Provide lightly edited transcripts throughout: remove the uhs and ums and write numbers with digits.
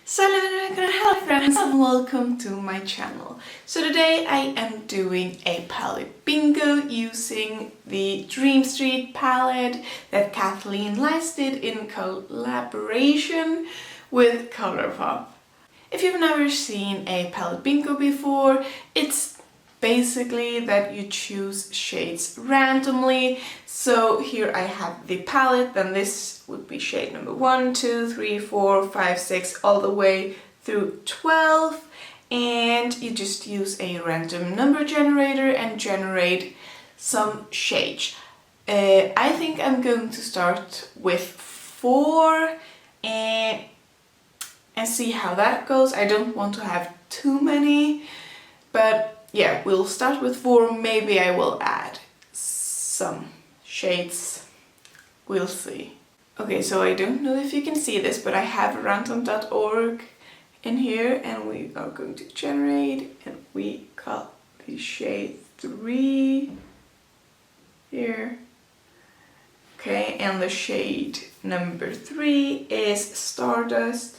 Hello friends and welcome to my channel. So today I am doing a palette bingo using the Dream Street palette that Kathleen last did in collaboration with Colourpop. If you've never seen a palette bingo before, it's basically that you choose shades randomly. So here I have the palette, then this would be shade number 1, 2, 3, 4, 5, 6, all the way through 12, and you just use a random number generator and generate some shades. I think I'm going to start with 4 and see how that goes. I don't want to have too many, but yeah, we'll start with 4. Maybe I will add some shades. We'll see. Okay, so I don't know if you can see this, but I have random.org in here, and we are going to generate, and we got the shade 3 here. Okay, and the shade number 3 is Stardust,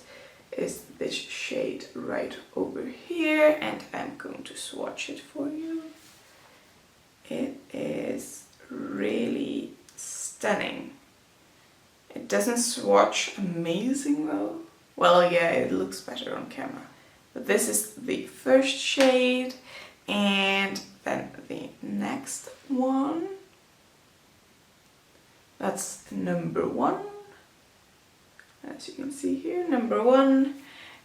is this shade right over here, and I'm going to swatch it for you. It is really stunning. It doesn't swatch amazing though. Well, yeah, it looks better on camera. But this is the first shade, and then the next one. That's number 1. As you can see here, number 1.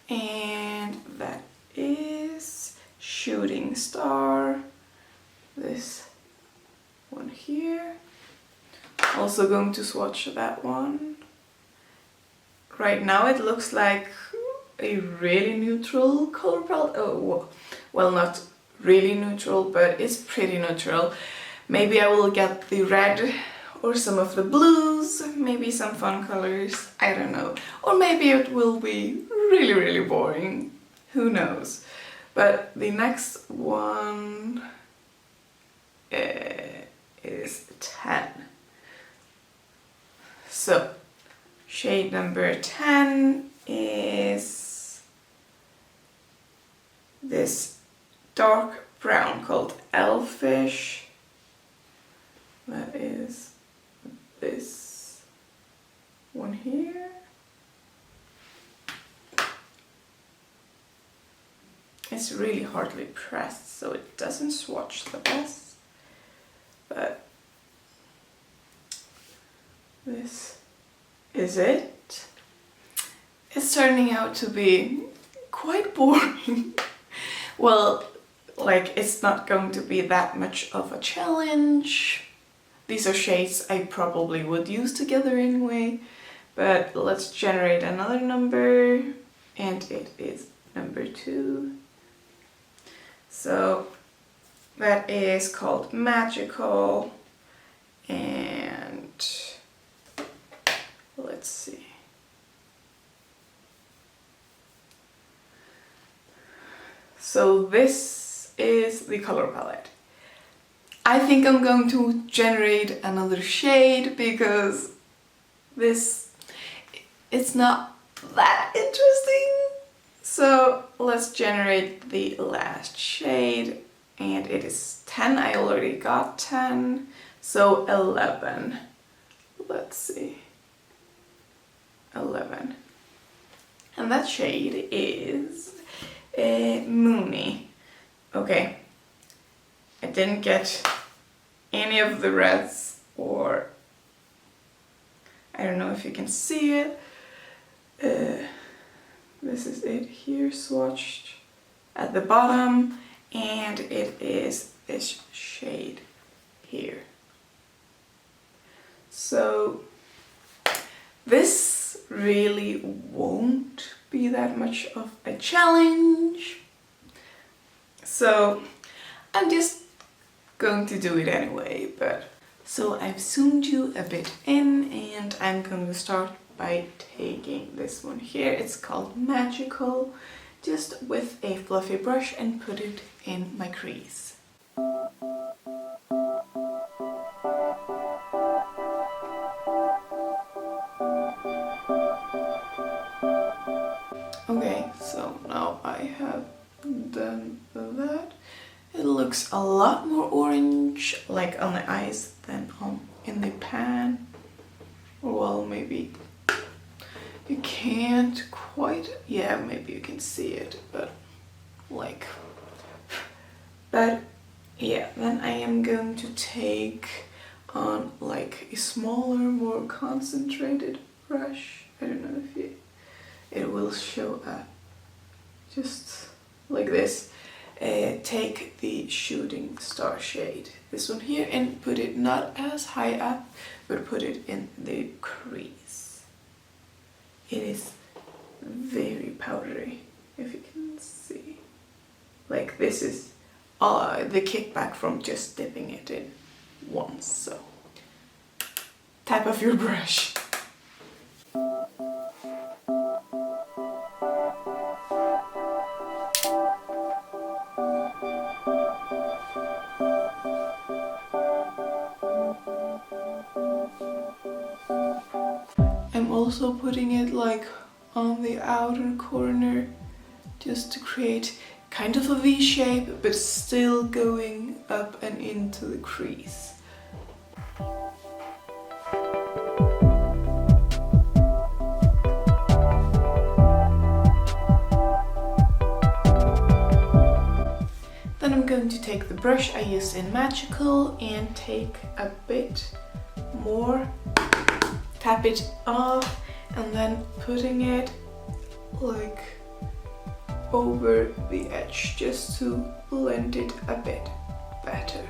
And that is Shooting Star. This one here. Also going to swatch that one. Right now it looks like a really neutral color palette. Oh, well, not really neutral, but it's pretty neutral. Maybe I will get the red or some of the blues, maybe some fun colors, I don't know. Or maybe it will be really, really boring, who knows. But the next one is 10. So, shade number 10 is this dark brown called Elfish. That is this one here. It's really hardly pressed, so it doesn't swatch the best, but this is it. It's turning out to be quite boring. Well, like, it's not going to be that much of a challenge. These are shades I probably would use together anyway, but let's generate another number, and it is number 2. So that is called Magical, and let's see. So this is the color palette. I think I'm going to generate another shade because it's not that interesting. So let's generate the last shade, and it is 10. I already got 10, so 11. Let's see. 11. And that shade is Moony. Okay. I didn't get any of the reds, or I don't know if you can see it. This is it here, swatched at the bottom, and it is this shade here. So this really won't be that much of a challenge. So I'm just going to do it anyway, but so I've zoomed you a bit in, and I'm going to start by taking this one here. It's called Magical, just with a fluffy brush, and put it in my crease. Okay, so now I have done that. It looks a lot more orange, like on the eyes, than in the pan. Well, maybe you can't quite, yeah, maybe you can see it, but like, but yeah, then I am going to take on like a smaller, more concentrated brush. I don't know if it will show up, just like this. Take the shooting star shade, this one here, and put it not as high up, but put it in the crease. It is very powdery, if you can see. Like this is the kickback from just dipping it in once, so tap off your brush. I'm also putting it like on the outer corner just to create kind of a V shape, but still going up and into the crease. Then I'm going to take the brush I used in Magical and take a bit more, tap it off, and then putting it like over the edge just to blend it a bit better.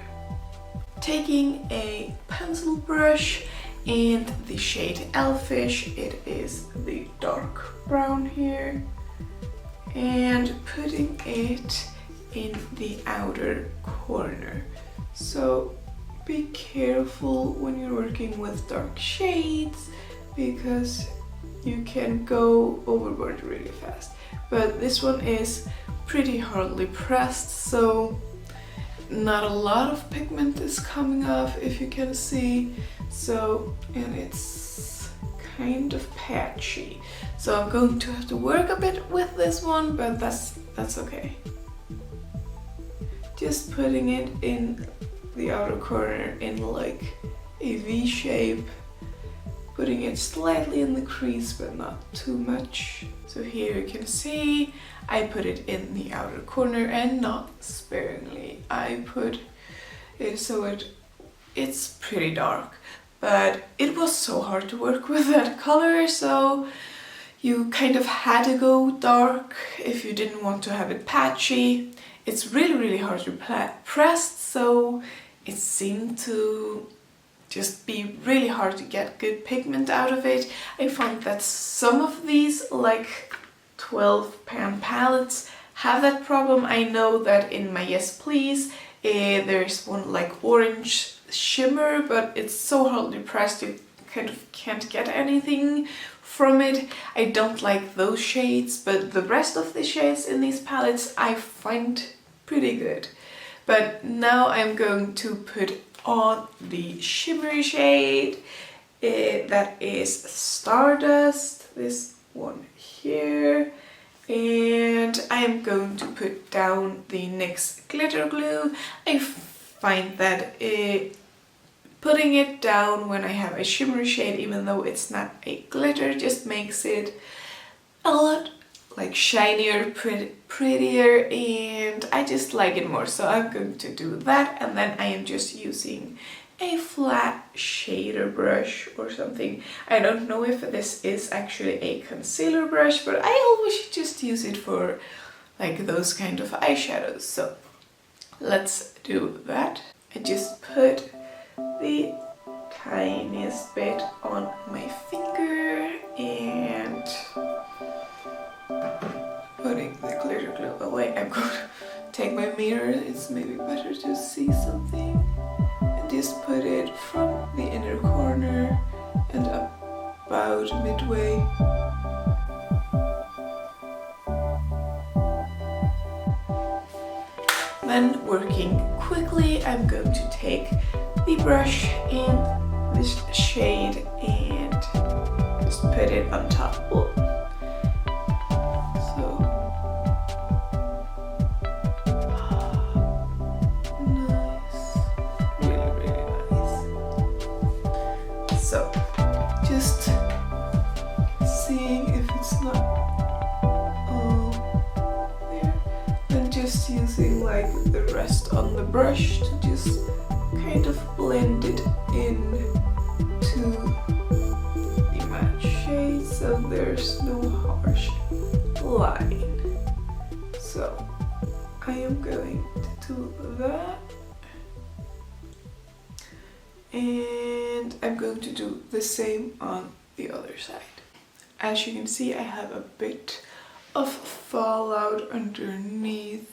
Taking a pencil brush and the shade Elfish, it is the dark brown here, and putting it in the outer corner. So be careful when you're working with dark shades because you can go overboard really fast. But this one is pretty hardly pressed, so not a lot of pigment is coming off, if you can see. So, and it's kind of patchy. So I'm going to have to work a bit with this one, but that's okay. Just putting it in the outer corner in like a V shape, putting it slightly in the crease but not too much. So here you can see I put it in the outer corner and not sparingly. I put it so it's pretty dark, but it was so hard to work with that color, so you kind of had to go dark if you didn't want to have it patchy. It's really hard to press, so it seemed to just be really hard to get good pigment out of it. I found that some of these, like 12 pan palettes, have that problem. I know that in my Yes Please there's one like orange shimmer, but it's so hardly pressed you kind of can't get anything from it. I don't like those shades, but the rest of the shades in these palettes I find pretty good. But now I'm going to put on the shimmery shade that is Stardust, this one here, and I am going to put down the NYX glitter glue. I find that putting it down when I have a shimmery shade, even though it's not a glitter, just makes it a lot like shinier, prettier, and I just like it more, so I'm going to do that. And then I am just using a flat shader brush or something. I don't know if this is actually a concealer brush, but I always just use it for like those kind of eyeshadows, so let's do that. I just put the tiniest bit on my finger and putting the glitter glue away. I'm going to take my mirror, it's maybe better to see something, and just put it from the inner corner and about midway. Then, working quickly, I'm going to take the brush in this shade and just put it on top. So So nice, really, really nice. So just seeing if it's not all there, then just using like the rest on the brush to just kind of blend it in to the matte shade so there's no harsh line. So I am going to do that, and I'm going to do the same on the other side. As you can see, I have a bit of fallout underneath,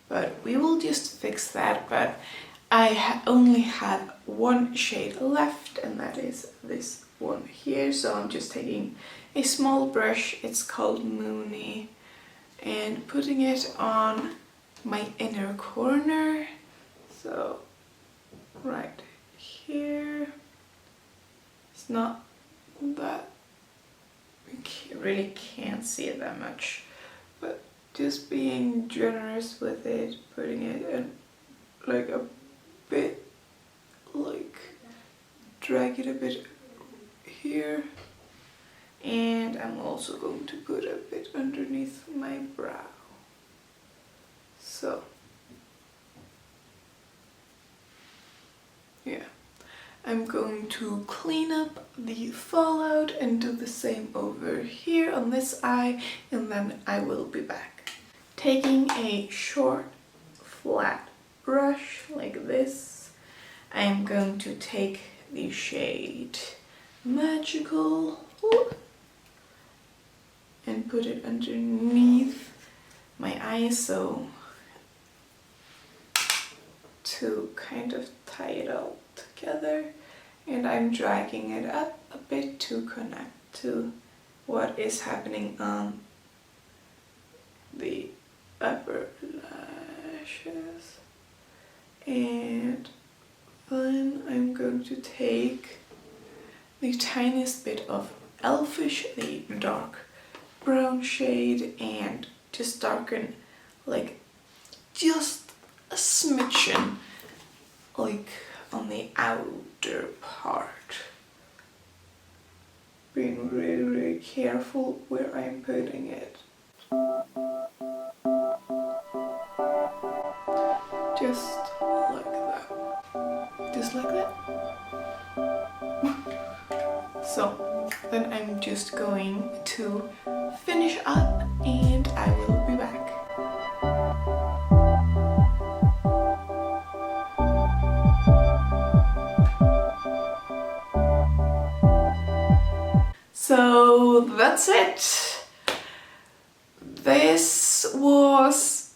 but we will just fix that. But I only have one shade left, and that is this one here. So I'm just taking a small brush, it's called Moony, and putting it on my inner corner. So right here, it's not that, really can't see it that much, but just being generous with it, putting it in like a bit, like drag it a bit here, and I'm also going to put a bit underneath my brow. So yeah, I'm going to clean up the fallout and do the same over here on this eye, and then I will be back. Taking a short flat brush like this, I'm going to take the shade Magical and put it underneath my eye, so to kind of tie it all together, and I'm dragging it up a bit to connect to what is happening on the upper lashes. And then I'm going to take the tiniest bit of Elfish, the dark brown shade, and just darken like just a smidgen, like on the outer part. Being really, really careful where I'm putting it. Just like that. Just like that. So then I'm just going to finish up, and I will be back. So that's it. This was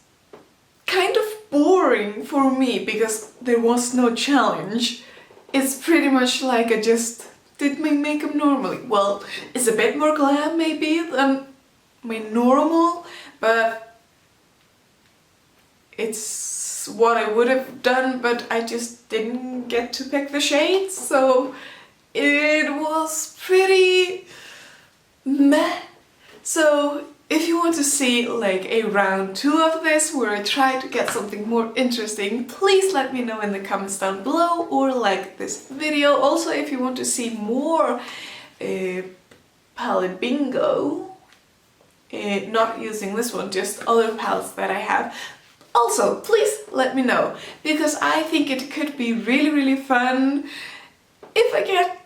kind of boring for me because there was no challenge. It's pretty much like I just did my makeup normally. Well, it's a bit more glam maybe than my normal, but it's what I would have done, but I just didn't get to pick the shades, so it was pretty meh. So if you want to see like a round 2 of this where I try to get something more interesting, please let me know in the comments down below or like this video. Also, if you want to see more palette bingo, not using this one, just other palettes that I have, also please let me know, because I think it could be really, really fun if I get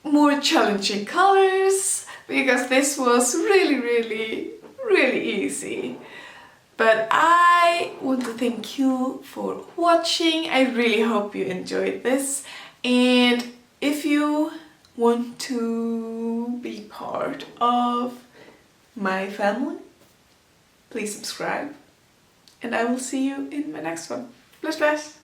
more challenging colors, because this was really, really, really easy. But I want to thank you for watching. I really hope you enjoyed this, and if you want to be part of my family, please subscribe, and I will see you in my next one. Splash, splash!